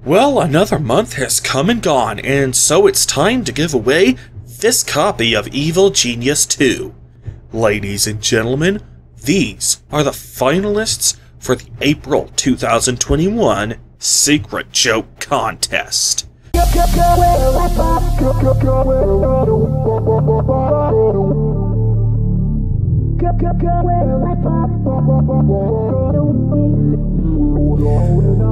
Well, another month has come and gone, and so it's time to give away this copy of Evil Genius 2. Ladies and gentlemen, these are the finalists for the April 2021 Secret Joke Contest.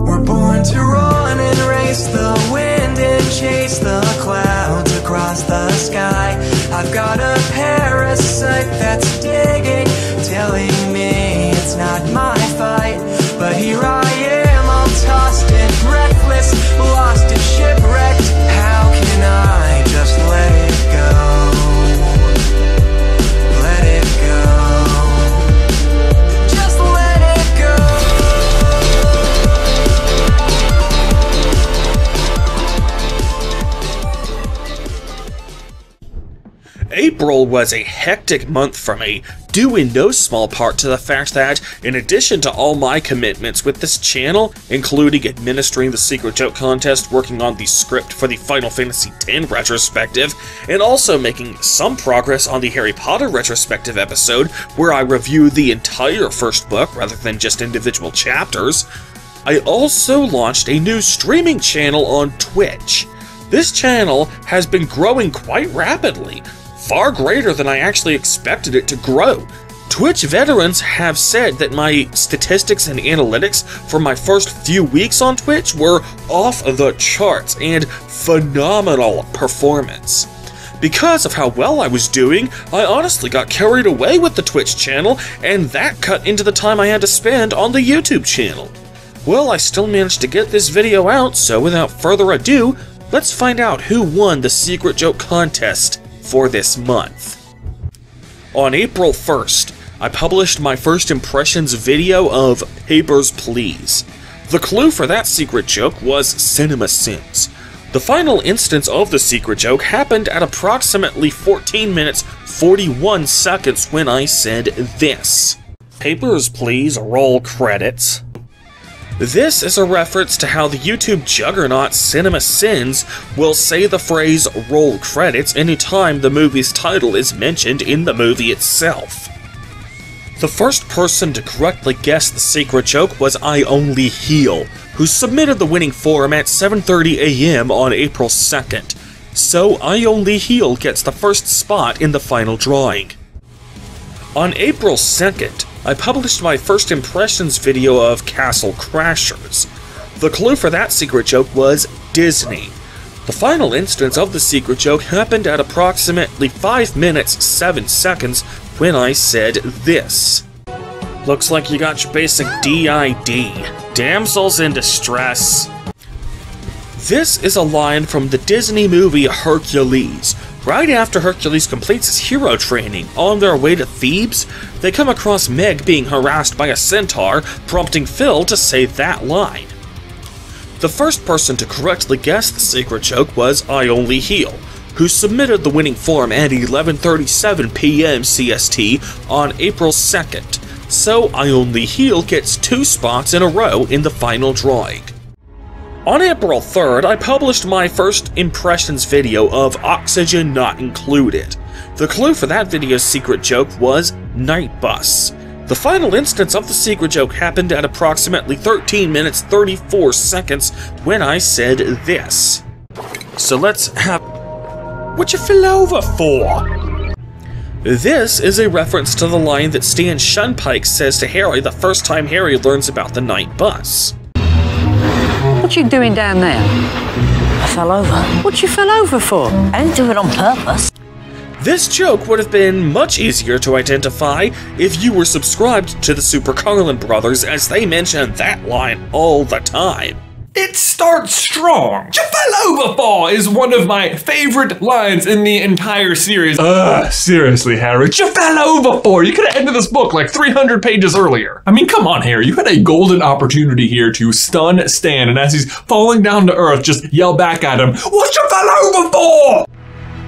We're born to run and race the wind and chase the clouds across the sky. I've got a parasite that's digging, telling me it's not my fight. But here I am, all tossed and breathless, lost and shipwrecked. How can I just let it go? Let it go. Just let it go. April was a hectic month for me, due in no small part to the fact that, in addition to all my commitments with this channel, including administering the Secret Joke Contest, working on the script for the Final Fantasy X retrospective, and also making some progress on the Harry Potter retrospective episode, where I review the entire first book rather than just individual chapters, I also launched a new streaming channel on Twitch. This channel has been growing quite rapidly, far greater than I actually expected it to grow. Twitch veterans have said that my statistics and analytics for my first few weeks on Twitch were off the charts and phenomenal performance. Because of how well I was doing, I honestly got carried away with the Twitch channel, and that cut into the time I had to spend on the YouTube channel. Well, I still managed to get this video out, so without further ado, let's find out who won the Secret Joke Contest for this month. On April 1st, I published my first impressions video of Papers, Please. The clue for that secret joke was CINEMASINS. The final instance of the secret joke happened at approximately 14 minutes 41 seconds when I said this. Papers, please, roll credits. This is a reference to how the YouTube juggernaut CINEMASINS will say the phrase roll credits anytime the movie's title is mentioned in the movie itself. The first person to correctly guess the secret joke was I Only Heal, who submitted the winning form at 7:30 AM on April 2nd. So I Only Heal gets the first spot in the final drawing. On April 2nd, I published my first impressions video of Castle Crashers. The clue for that secret joke was Disney. The final instance of the secret joke happened at approximately 5 minutes 7 seconds when I said this. Looks like you got your basic DID. Damsels in distress. This is a line from the Disney movie Hercules. Right after Hercules completes his hero training, on their way to Thebes, they come across Meg being harassed by a centaur, prompting Phil to say that line. The first person to correctly guess the secret joke was I Only Heal, who submitted the winning form at 11:37 PM CST on April 2nd, so I Only Heal gets 2 spots in a row in the final drawing. On April 3rd, I published my first impressions video of Oxygen Not Included. The clue for that video's secret joke was Night Bus. The final instance of the secret joke happened at approximately 13 minutes 34 seconds when I said this. So let's have... What you fell over for? This is a reference to the line that Stan Shunpike says to Harry the first time Harry learns about the night bus. What you doing down there? I fell over. What you fell over for? I didn't do it on purpose. This joke would have been much easier to identify if you were subscribed to the Super Carlin Brothers, as they mention that line all the time. It starts strong. You fell over for is one of my favorite lines in the entire series. Seriously, Harry, you fell over for? You could have ended this book like 300 pages earlier. I mean, come on, Harry, you had a golden opportunity here to stun Stan, and as he's falling down to earth, just yell back at him, what you fell over for?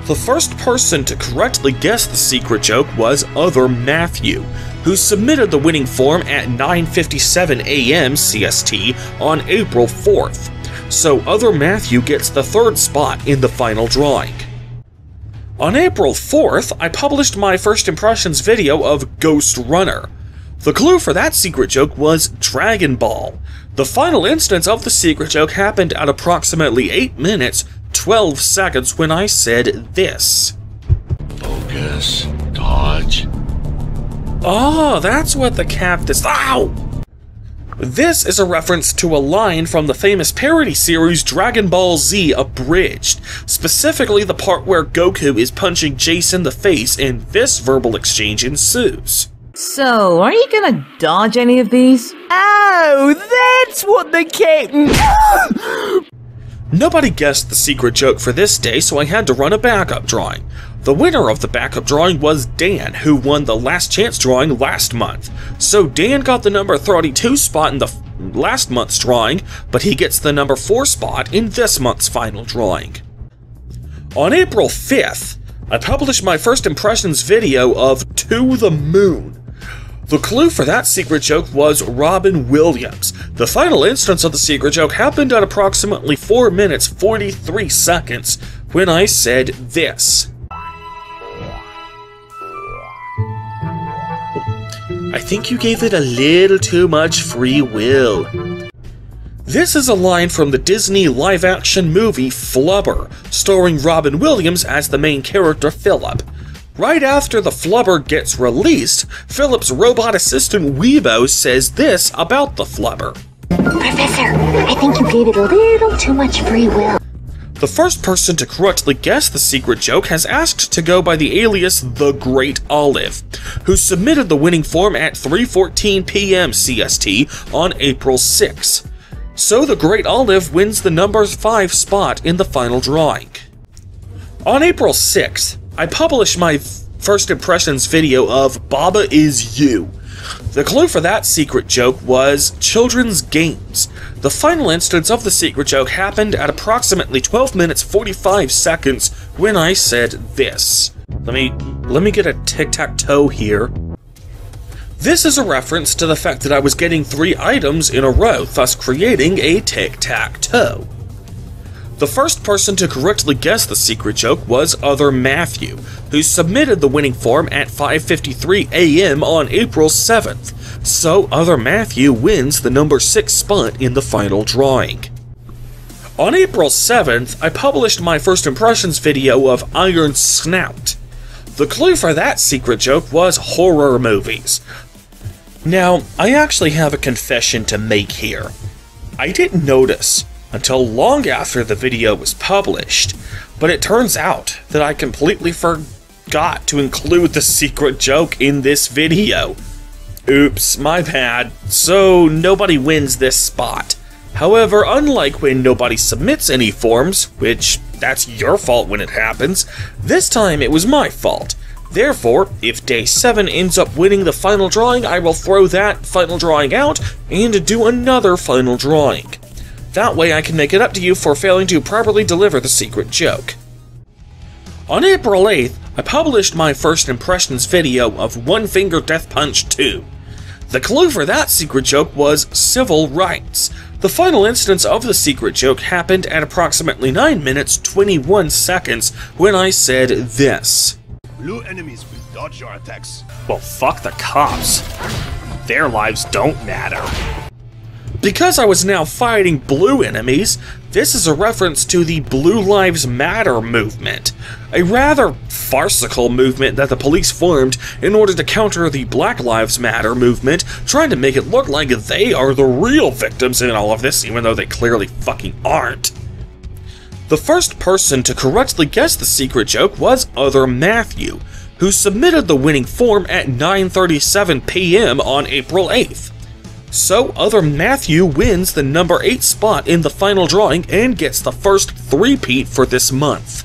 The first person to correctly guess the secret joke was Other Matthew, who submitted the winning form at 9:57 AM CST on April 4th. so other Matthew gets the 3rd spot in the final drawing. On April 4th, I published my first impressions video of Ghost Runner. The clue for that secret joke was Dragon Ball. The final instance of the secret joke happened at approximately 8 minutes, 12 seconds when I said this. Focus. Dodge. Oh, that's what the cactus— Ow! This is a reference to a line from the famous parody series Dragon Ball Z Abridged, specifically the part where Goku is punching Jason in the face and this verbal exchange ensues. So, are you gonna dodge any of these? Oh, that's what the captain— Nobody guessed the secret joke for this day, so I had to run a backup drawing. The winner of the backup drawing was Dan, who won the last chance drawing last month. So Dan got the number 32 spot in the last month's drawing, but he gets the number 4 spot in this month's final drawing. On April 5th, I published my first impressions video of To the Moon. The clue for that secret joke was Robin Williams. The final instance of the secret joke happened at approximately 4 minutes 43 seconds when I said this. I think you gave it a little too much free will. This is a line from the Disney live-action movie Flubber, starring Robin Williams as the main character Philip. Right after the Flubber gets released, Philip's robot assistant Weebo says this about the Flubber. Professor, I think you gave it a little too much free will. The first person to correctly guess the secret joke has asked to go by the alias The Great Olive, who submitted the winning form at 3:14 p.m. CST on April 6. So The Great Olive wins the number 5 spot in the final drawing. On April 6th, I published my first impressions video of Baba Is You. The clue for that secret joke was children's games. The final instance of the secret joke happened at approximately 12 minutes 45 seconds when I said this. Let me get a tic-tac-toe here. This is a reference to the fact that I was getting 3 items in a row, thus creating a tic-tac-toe. The first person to correctly guess the secret joke was Other Matthew, who submitted the winning form at 5:53 a.m. on April 7th, so Other Matthew wins the number 6 spot in the final drawing. On April 7th, I published my first impressions video of Iron Snout. The clue for that secret joke was horror movies. Now, I actually have a confession to make here. I didn't notice until long after the video was published, but it turns out that I completely forgot to include the secret joke in this video. Oops, my bad. So nobody wins this spot. However, unlike when nobody submits any forms, which that's your fault when it happens, this time it was my fault. Therefore, if Day 7 ends up winning the final drawing, I will throw that final drawing out and do another final drawing. That way I can make it up to you for failing to properly deliver the secret joke. On April 8th, I published my first impressions video of One Finger Death Punch 2. The clue for that secret joke was civil rights. The final instance of the secret joke happened at approximately 9 minutes 21 seconds when I said this. Blue enemies will dodge your attacks. Well, fuck the cops. Their lives don't matter. Because I was now fighting blue enemies, this is a reference to the Blue Lives Matter movement, a rather farcical movement that the police formed in order to counter the Black Lives Matter movement, trying to make it look like they are the real victims in all of this, even though they clearly fucking aren't. The first person to correctly guess the secret joke was Other Matthew, who submitted the winning form at 9:37 p.m. on April 8th. So Other Matthew wins the number 8 spot in the final drawing and gets the first three-peat for this month.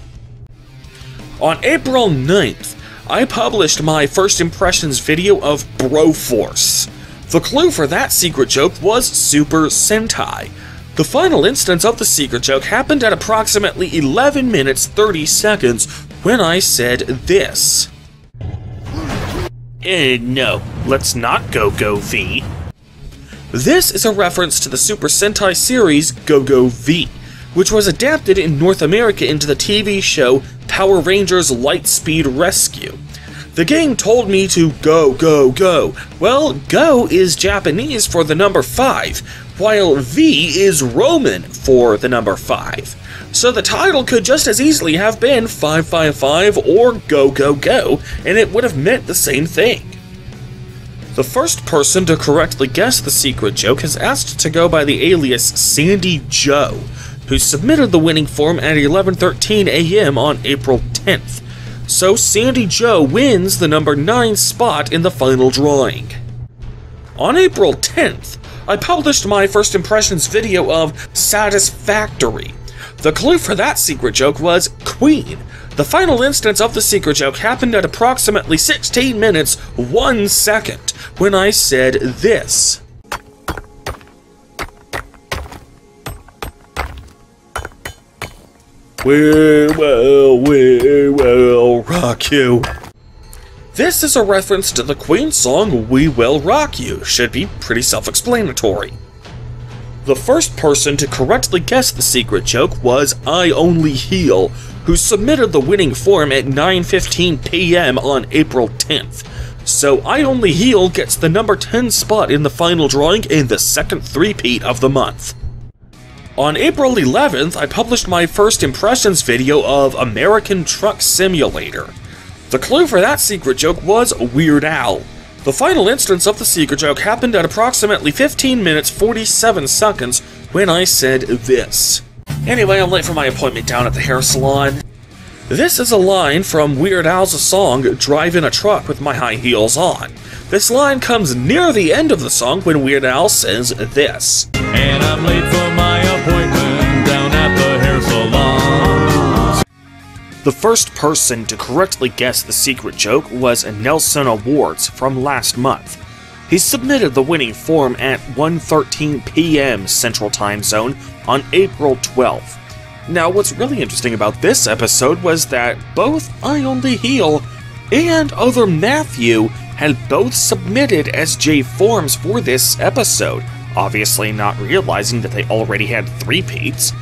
On April 9th, I published my first impressions video of Broforce. The clue for that secret joke was Super Sentai. The final instance of the secret joke happened at approximately 11 minutes 30 seconds when I said this. No, let's not go V. This is a reference to the Super Sentai series Go-Go V, which was adapted in North America into the TV show Power Rangers Lightspeed Rescue. The game told me to go, go, go. Well, go is Japanese for the number 5, while V is Roman for the number 5. So the title could just as easily have been 555 or Go, Go, Go, and it would have meant the same thing. The first person to correctly guess the secret joke is asked to go by the alias Sandy Joe, who submitted the winning form at 11:13 a.m. on April 10th. So Sandy Joe wins the number 9 spot in the final drawing. On April 10th, I published my first impressions video of Satisfactory. The clue for that secret joke was Queen. The final instance of the secret joke happened at approximately 16 minutes, 1 second, when I said this. We will rock you. This is a reference to the Queen song We Will Rock You. Should be pretty self-explanatory. The first person to correctly guess the secret joke was I Only Heal, who submitted the winning form at 9:15 p.m. on April 10th. So I Only Heal gets the number 10 spot in the final drawing and the second three-peat of the month. On April 11th, I published my first impressions video of American Truck Simulator. The clue for that secret joke was Weird Al. The final instance of the secret joke happened at approximately 15 minutes 47 seconds when I said this. Anyway, I'm late for my appointment down at the hair salon. This is a line from Weird Al's song Drive in a Truck with My High Heels On. This line comes near the end of the song when Weird Al says this. And I'm late for my appointment down at the hair salon. The first person to correctly guess the secret joke was Nelson Awards from last month. He submitted the winning form at 1:13 p.m. Central Time Zone on April 12th. Now, what's really interesting about this episode was that both I Only Heal and Other Matthew had both submitted SJ forms for this episode, obviously not realizing that they already had three-peats.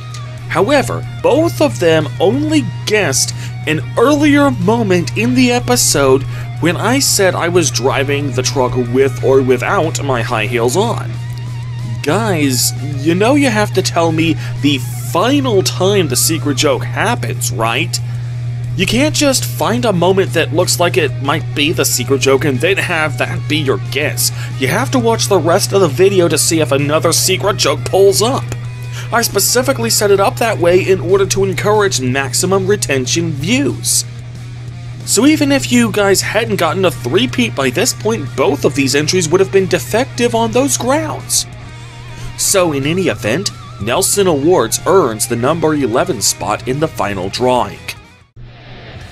However, both of them only guessed an earlier moment in the episode when I said I was driving the truck with or without my high heels on. Guys, you know you have to tell me the final time the secret joke happens, right? You can't just find a moment that looks like it might be the secret joke and then have that be your guess. You have to watch the rest of the video to see if another secret joke pulls up. I specifically set it up that way in order to encourage maximum retention views. So even if you guys hadn't gotten a three-peat by this point, both of these entries would have been defective on those grounds. So in any event, Nelson Awards earns the number 11 spot in the final drawing.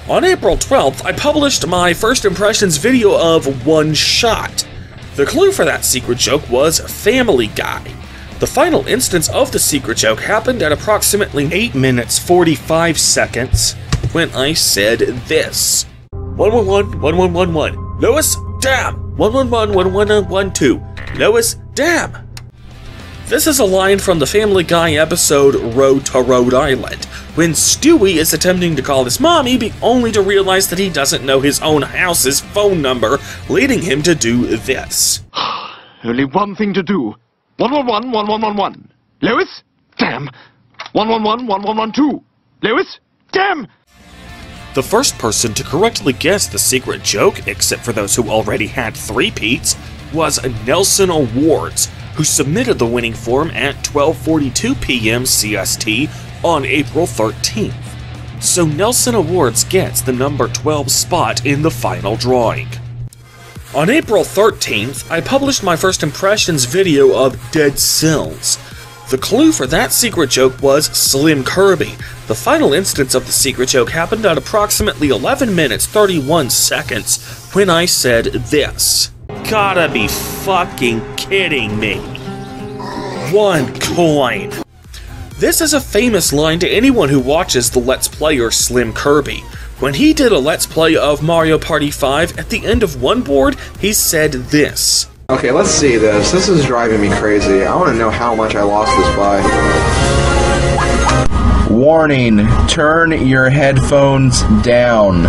On April 12th, I published my first impressions video of One Shot. The clue for that secret joke was Family Guy. The final instance of the secret joke happened at approximately 8 minutes 45 seconds when I said this. 111 1111 Lois, damn! 111 1112 Lois, damn! This is a line from the Family Guy episode Road to Rhode Island, when Stewie is attempting to call his mommy, only to realize that he doesn't know his own house's phone number, leading him to do this. Only one thing to do. 111 1111 Lois, damn! 111 1112 Lois, damn! The first person to correctly guess the secret joke, except for those who already had three-peats, was Nelson Awards, who submitted the winning form at 12:42 p.m. CST on April 13th. So Nelson Awards gets the number 12 spot in the final drawing. On April 13th, I published my first impressions video of Dead Cells. The clue for that secret joke was SLIMKIRBY. The final instance of the secret joke happened at approximately 11 minutes 31 seconds when I said this. Gotta be fucking kidding me. 1 coin. This is a famous line to anyone who watches the Let's Player SLIMKIRBY. When he did a Let's Play of Mario Party 5, at the end of one board, he said this. Okay, let's see this. This is driving me crazy. I want to know how much I lost this by. Warning, turn your headphones down.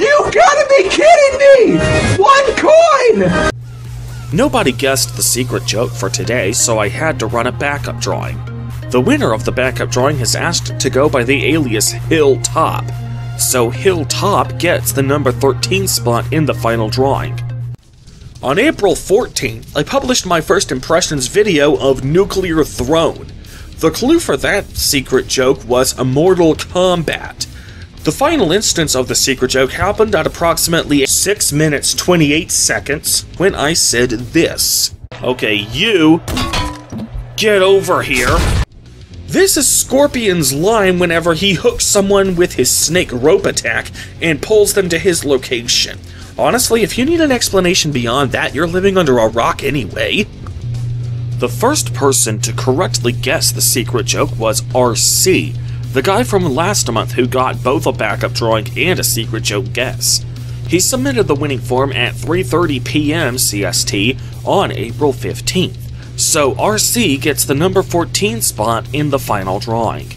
You gotta be kidding me! 1 coin! Nobody guessed the secret joke for today, so I had to run a backup drawing. The winner of the backup drawing has asked to go by the alias Hilltop, so Hilltop gets the number 13 spot in the final drawing. On April 14th, I published my first impressions video of Nuclear Throne. The clue for that secret joke was Mortal Kombat. The final instance of the secret joke happened at approximately 6 minutes 28 seconds when I said this. Okay, you get over here. This is Scorpion's line whenever he hooks someone with his snake rope attack and pulls them to his location. Honestly, if you need an explanation beyond that, you're living under a rock anyway. The first person to correctly guess the secret joke was RC, the guy from last month who got both a backup drawing and a secret joke guess. He submitted the winning form at 3:30 p.m. CST on April 15th, so RC gets the number 14 spot in the final drawing.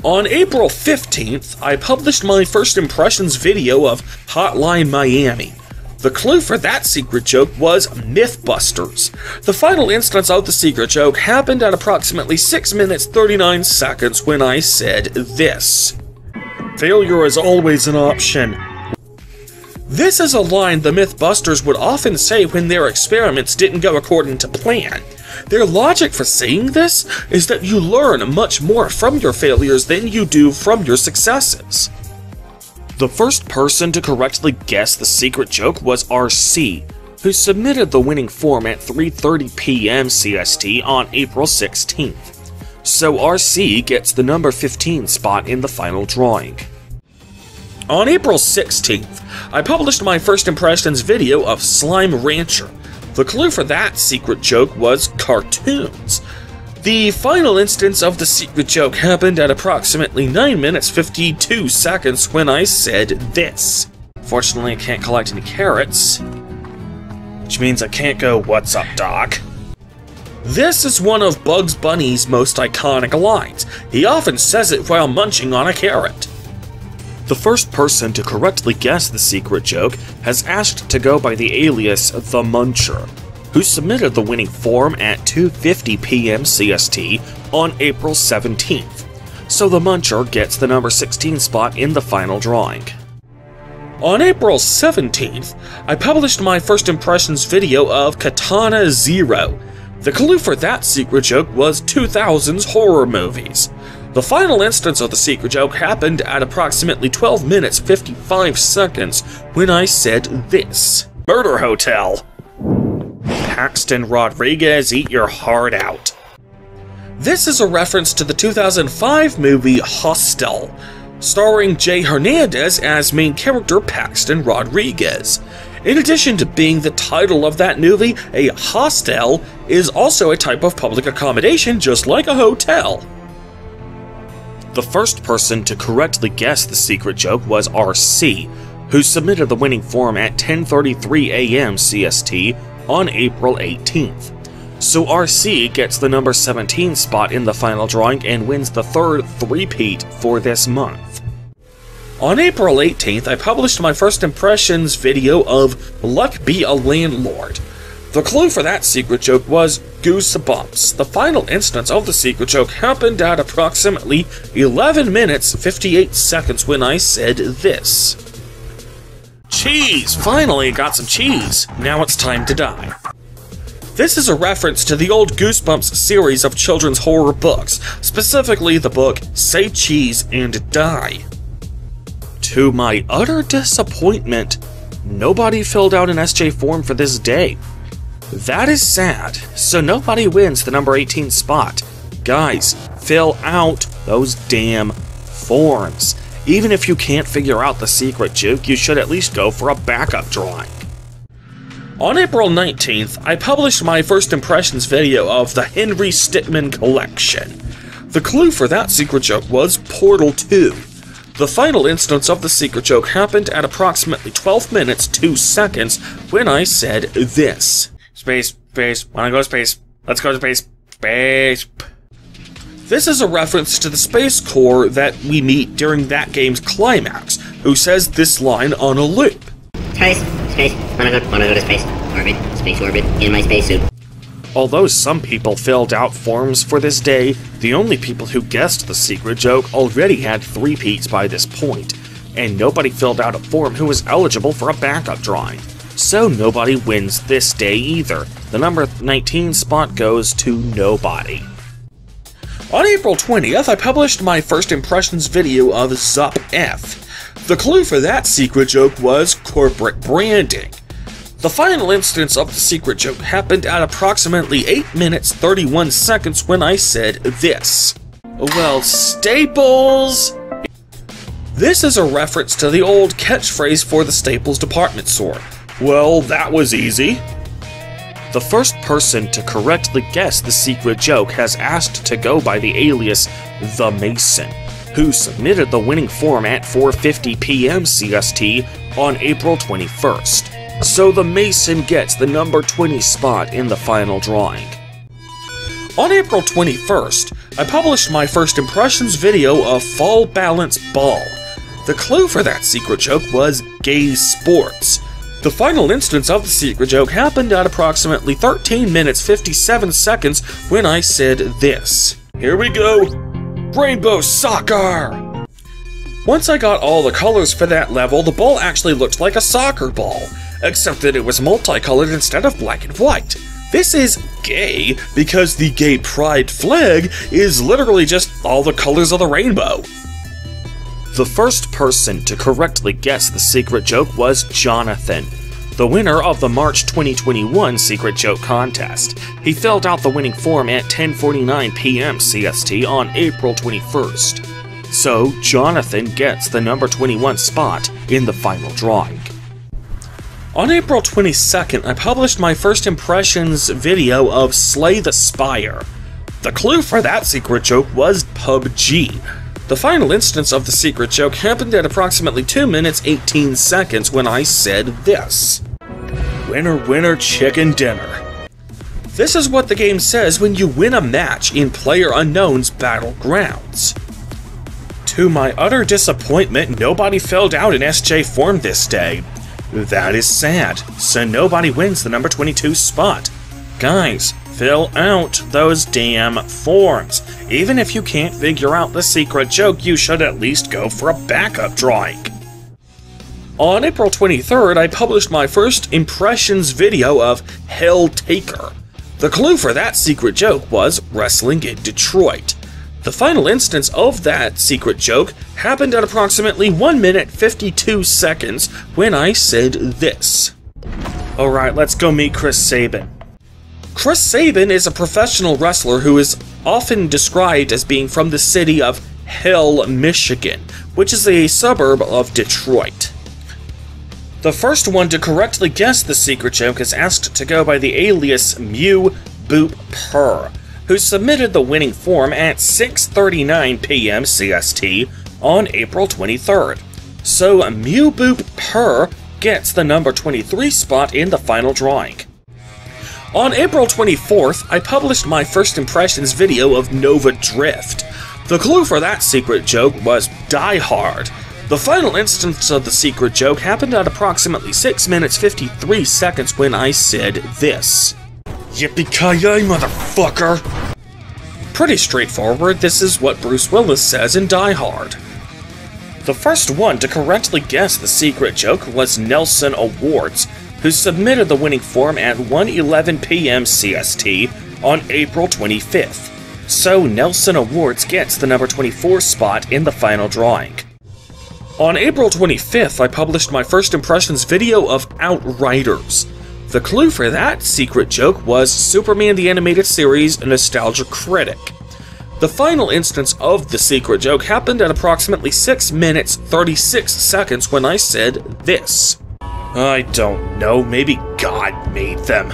On April 15th, I published my first impressions video of Hotline Miami. The clue for that secret joke was MYTHBUSTERS. The final instance of the secret joke happened at approximately 6 minutes 39 seconds when I said this. Failure is always an option. This is a line the MYTHBUSTERS would often say when their experiments didn't go according to plan. Their logic for saying this is that you learn much more from your failures than you do from your successes. The first person to correctly guess the secret joke was RC, who submitted the winning form at 3:30 p.m. CST on April 16th. So RC gets the number 15 spot in the final drawing. On April 16th, I published my first impressions video of Slime Rancher. The clue for that secret joke was cartoons. The final instance of the secret joke happened at approximately 9 minutes 52 seconds when I said this. Fortunately, I can't collect any carrots, which means I can't go, "What's up, Doc?" This is one of Bugs Bunny's most iconic lines. He often says it while munching on a carrot. The first person to correctly guess the secret joke has asked to go by the alias The Muncher, who submitted the winning form at 2:50 p.m. CST on April 17th, so the Muncher gets the number 16 spot in the final drawing. On April 17th, I published my first impressions video of Katana Zero. The clue for that secret joke was 2000's horror movies. The final instance of the secret joke happened at approximately 12 minutes 55 seconds when I said this. Murder Hotel. Paxton Rodriguez, eat your heart out. This is a reference to the 2005 movie Hostel, starring Jay Hernandez as main character Paxton Rodriguez. In addition to being the title of that movie, a hostel is also a type of public accommodation just like a hotel. The first person to correctly guess the secret joke was RC, who submitted the winning form at 10:33 a.m. CST on April 18th. So RC gets the number 17 spot in the final drawing and wins the third three-peat for this month. On April 18th, I published my first impressions video of Luck Be a Landlord. The clue for that secret joke was Goosebumps. The final instance of the secret joke happened at approximately 11 minutes 58 seconds when I said this. Cheese! Finally got some cheese. Now it's time to die. This is a reference to the old Goosebumps series of children's horror books, specifically the book Say Cheese and Die. To my utter disappointment, nobody filled out an SJ form for this day. That is sad, so nobody wins the number 18 spot. Guys, fill out those damn forms. Even if you can't figure out the secret joke, you should at least go for a backup drawing. On April 19th, I published my first impressions video of the Henry Stickmin collection. The clue for that secret joke was Portal 2. The final instance of the secret joke happened at approximately 12 minutes 2 seconds when I said this. Space, wanna go to space, let's go to space, space. This is a reference to the Space Corps that we meet during that game's climax, who says this line on a loop. Space, wanna go to space, orbit, in my spacesuit. Although some people filled out forms for this day, the only people who guessed the secret joke already had three-peats by this point, and nobody filled out a form who was eligible for a backup drawing. So nobody wins this day either. The number 19 spot goes to nobody. On April 20th, I published my first impressions video of Zup F. The clue for that secret joke was corporate branding. The final instance of the secret joke happened at approximately 8 minutes 31 seconds when I said this. Well, Staples! This is a reference to the old catchphrase for the Staples department store. Well, that was easy. The first person to correctly guess the secret joke has asked to go by the alias The Mason, who submitted the winning form at 4:50 p.m. CST on April 21st. So the Mason gets the number 20 spot in the final drawing. On April 21st, I published my first impressions video of Fall Balance Ball. The clue for that secret joke was gay sports. The final instance of the secret joke happened at approximately 13 minutes 57 seconds when I said this. Here we go! Rainbow soccer! Once I got all the colors for that level, the ball actually looked like a soccer ball, except that it was multicolored instead of black and white. This is gay because the gay pride flag is literally just all the colors of the rainbow. The first person to correctly guess the secret joke was Jonathan, the winner of the March 2021 Secret Joke Contest. He filled out the winning form at 10:49 p.m. CST on April 21st. So, Jonathan gets the number 21 spot in the final drawing. On April 22nd, I published my first impressions video of Slay the Spire. The clue for that secret joke was PUBG. The final instance of the secret joke happened at approximately 2 minutes 18 seconds when I said this. Winner, winner, chicken dinner. This is what the game says when you win a match in PlayerUnknown's Battlegrounds. To my utter disappointment, nobody filled out an SJ form this day. That is sad, so nobody wins the number 22 spot. Guys, fill out those damn forms. Even if you can't figure out the secret joke, you should at least go for a backup drawing. On April 23rd, I published my first impressions video of Hell Taker. The clue for that secret joke was wrestling in Detroit. The final instance of that secret joke happened at approximately 1 minute 52 seconds when I said this. Alright, let's go meet Chris Sabin. Chris Sabin is a professional wrestler who is often described as being from the city of Hell, Michigan, which is a suburb of Detroit. The first one to correctly guess the secret joke is asked to go by the alias MYTHBUSTERS, who submitted the winning form at 6:39 p.m. CST on April 23rd. So MYTHBUSTERS gets the number 23 spot in the final drawing. On April 24th, I published my first impressions video of Nova Drift. The clue for that secret joke was Die Hard. The final instance of the secret joke happened at approximately 6 minutes 53 seconds when I said this. Yippee-ki-yay, motherfucker! Pretty straightforward, this is what Bruce Willis says in Die Hard. The first one to correctly guess the secret joke was Nelson Awards, who submitted the winning form at 1:11 p.m. CST on April 25th. So Nelson Awards gets the number 24 spot in the final drawing. On April 25th, I published my first impressions video of Outriders. The clue for that secret joke was Superman the Animated Series Nostalgia Critic. The final instance of the secret joke happened at approximately 6 minutes 36 seconds when I said this. I don't know, maybe God made them.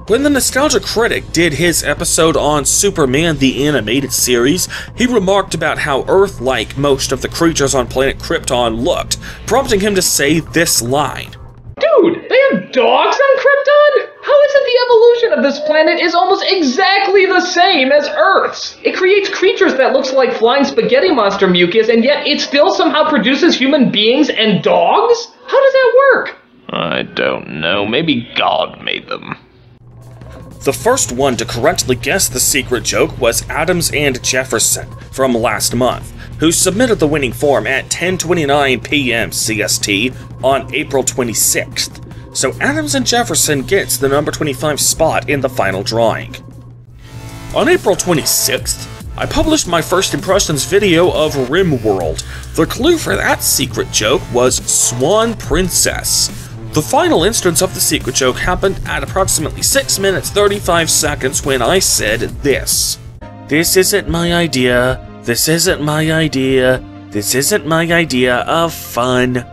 When the Nostalgia Critic did his episode on Superman the Animated Series, he remarked about how Earth-like most of the creatures on planet Krypton looked, prompting him to say this line. Dude, they have dogs on Krypton? How is it the evolution of this planet is almost exactly the same as Earth's? It creates creatures that looks like flying spaghetti monster mucus, and yet it still somehow produces human beings and dogs? How does that work? I don't know. Maybe God made them. The first one to correctly guess the secret joke was Addams and Jefferson from last month, who submitted the winning form at 10:29 p.m. CST on April 26th. So Addams and Jefferson gets the number 25 spot in the final drawing. On April 26th, I published my first impressions video of RimWorld. The clue for that secret joke was Swan Princess. The final instance of the secret joke happened at approximately 6 minutes 35 seconds when I said this. This isn't my idea, this isn't my idea, this isn't my idea of fun.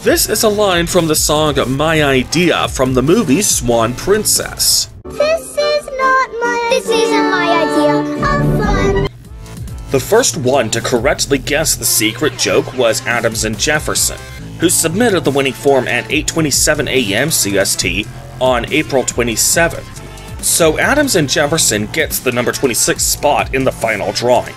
This is a line from the song My Idea from the movie Swan Princess. This isn't my idea of fun. The first one to correctly guess the secret joke was Addams and Jefferson, who submitted the winning form at 8:27 a.m. CST on April 27th. So Addams and Jefferson gets the number 26 spot in the final drawing.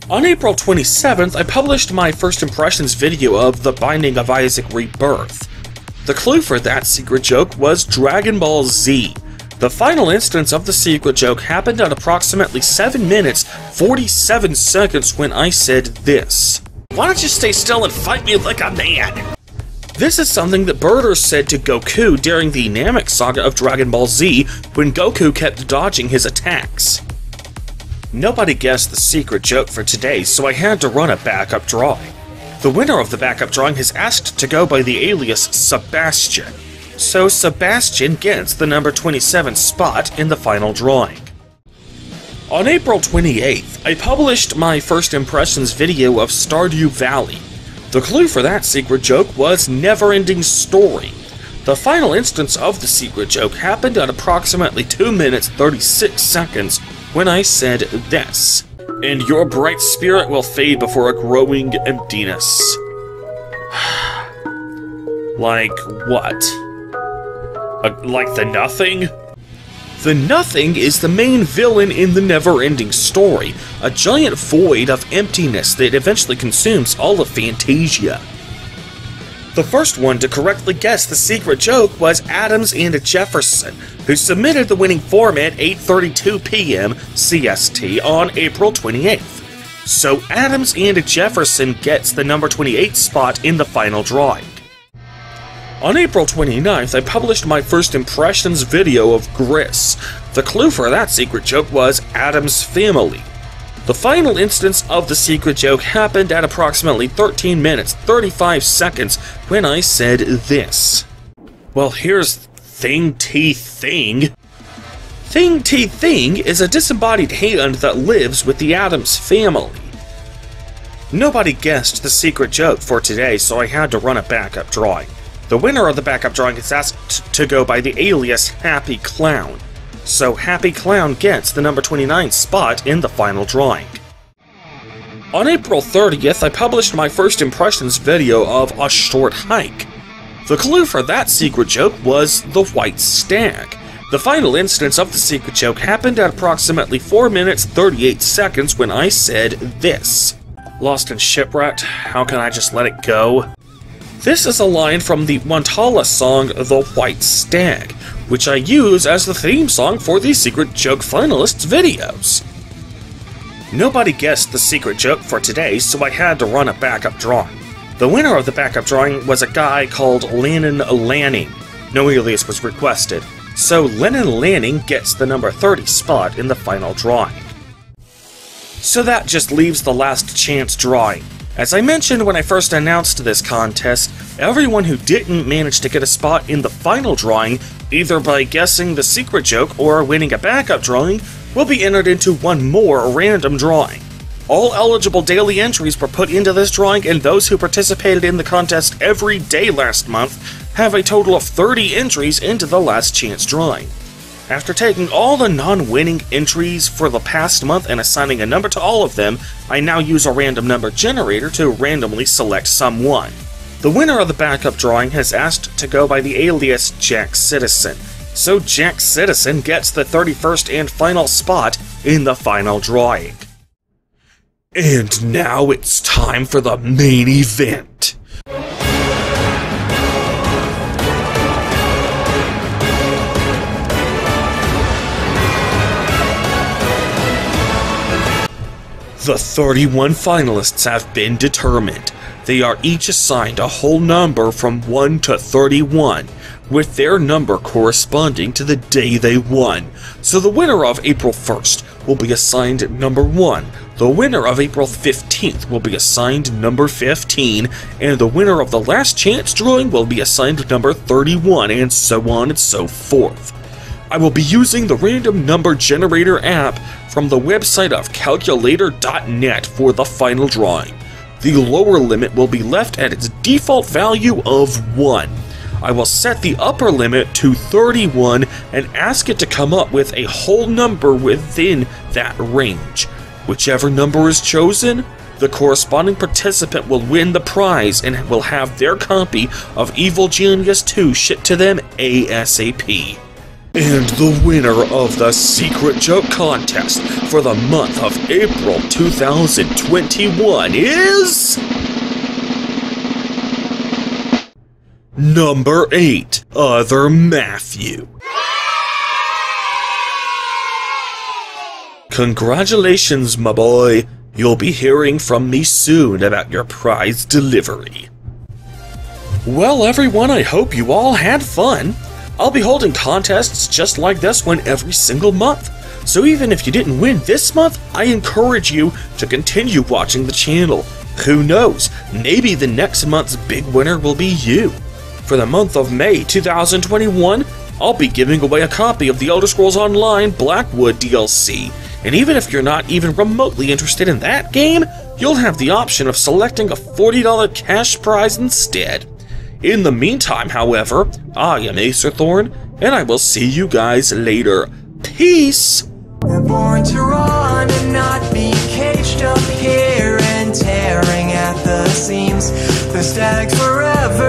On April 27th, I published my first impressions video of The Binding of Isaac Rebirth. The clue for that secret joke was Dragon Ball Z. The final instance of the secret joke happened at approximately 7 minutes 47 seconds when I said this. Why don't you stay still and fight me like a man? This is something that Birders said to Goku during the Namek saga of Dragon Ball Z when Goku kept dodging his attacks. Nobody guessed the secret joke for today, so I had to run a backup drawing. The winner of the backup drawing has asked to go by the alias Sebastian, so Sebastian gets the number 27 spot in the final drawing. On April 28th, I published my first impressions video of Stardew Valley. The clue for that secret joke was Never-Ending Story. The final instance of the secret joke happened at approximately 2 minutes 36 seconds when I said this. And your bright spirit will fade before a growing emptiness. Like what? Like the Nothing? The Nothing is the main villain in the Never-Ending Story, a giant void of emptiness that eventually consumes all of Fantasia. The first one to correctly guess the secret joke was Addams and Jefferson, who submitted the winning form at 8:32 p.m. CST on April 28th. So Addams and Jefferson gets the number 28 spot in the final drawing. On April 29th, I published my first impressions video of Gris. The clue for that secret joke was Addams' family. The final instance of the secret joke happened at approximately 13 minutes 35 seconds when I said this. Well, here's Thing T Thing. Thing T Thing is a disembodied hand that lives with the Addams family. Nobody guessed the secret joke for today, so I had to run a backup drawing. The winner of the backup drawing is asked to go by the alias Happy Clown. So Happy Clown gets the number 29 spot in the final drawing. On April 30th, I published my first impressions video of A Short Hike. The clue for that secret joke was the White Stag. The final instance of the secret joke happened at approximately 4 minutes 38 seconds when I said this. Lost and shipwrecked, how can I just let it go? This is a line from the Wantala song The White Stag, which I use as the theme song for the Secret Joke Finalists videos. Nobody guessed the secret joke for today, so I had to run a backup drawing. The winner of the backup drawing was a guy called Lennon Lanning. No alias was requested, so Lennon Lanning gets the number 30 spot in the final drawing. So that just leaves the last chance drawing. As I mentioned when I first announced this contest, everyone who didn't manage to get a spot in the final drawing, either by guessing the secret joke or winning a backup drawing, will be entered into one more random drawing. All eligible daily entries were put into this drawing, and those who participated in the contest every day last month have a total of 30 entries into the last chance drawing. After taking all the non-winning entries for the past month and assigning a number to all of them, I now use a random number generator to randomly select someone. The winner of the backup drawing has asked to go by the alias Jack Citizen, so Jack Citizen gets the 31st and final spot in the final drawing. And now it's time for the main event. The 31 finalists have been determined. They are each assigned a whole number from 1 to 31, with their number corresponding to the day they won. So the winner of April 1st will be assigned number 1, the winner of April 15th will be assigned number 15, and the winner of the last chance drawing will be assigned number 31, and so on and so forth. I will be using the random number generator app from the website of calculator.net for the final drawing. The lower limit will be left at its default value of 1. I will set the upper limit to 31 and ask it to come up with a whole number within that range. Whichever number is chosen, the corresponding participant will win the prize and will have their copy of Evil Genius 2 shipped to them ASAP. And the winner of the Secret Joke Contest for the month of April 2021 is... Number 8, Other Matthew. Congratulations, my boy. You'll be hearing from me soon about your prize delivery. Well, everyone, I hope you all had fun. I'll be holding contests just like this one every single month, so even if you didn't win this month, I encourage you to continue watching the channel. Who knows, maybe the next month's big winner will be you. For the month of May 2021, I'll be giving away a copy of the Elder Scrolls Online Blackwood DLC, and even if you're not even remotely interested in that game, you'll have the option of selecting a $40 cash prize instead. In the meantime, however, I am Acerthorn, and I will see you guys later. Peace! We're born to run and not be caged up here and tearing at the seams. The stag's forever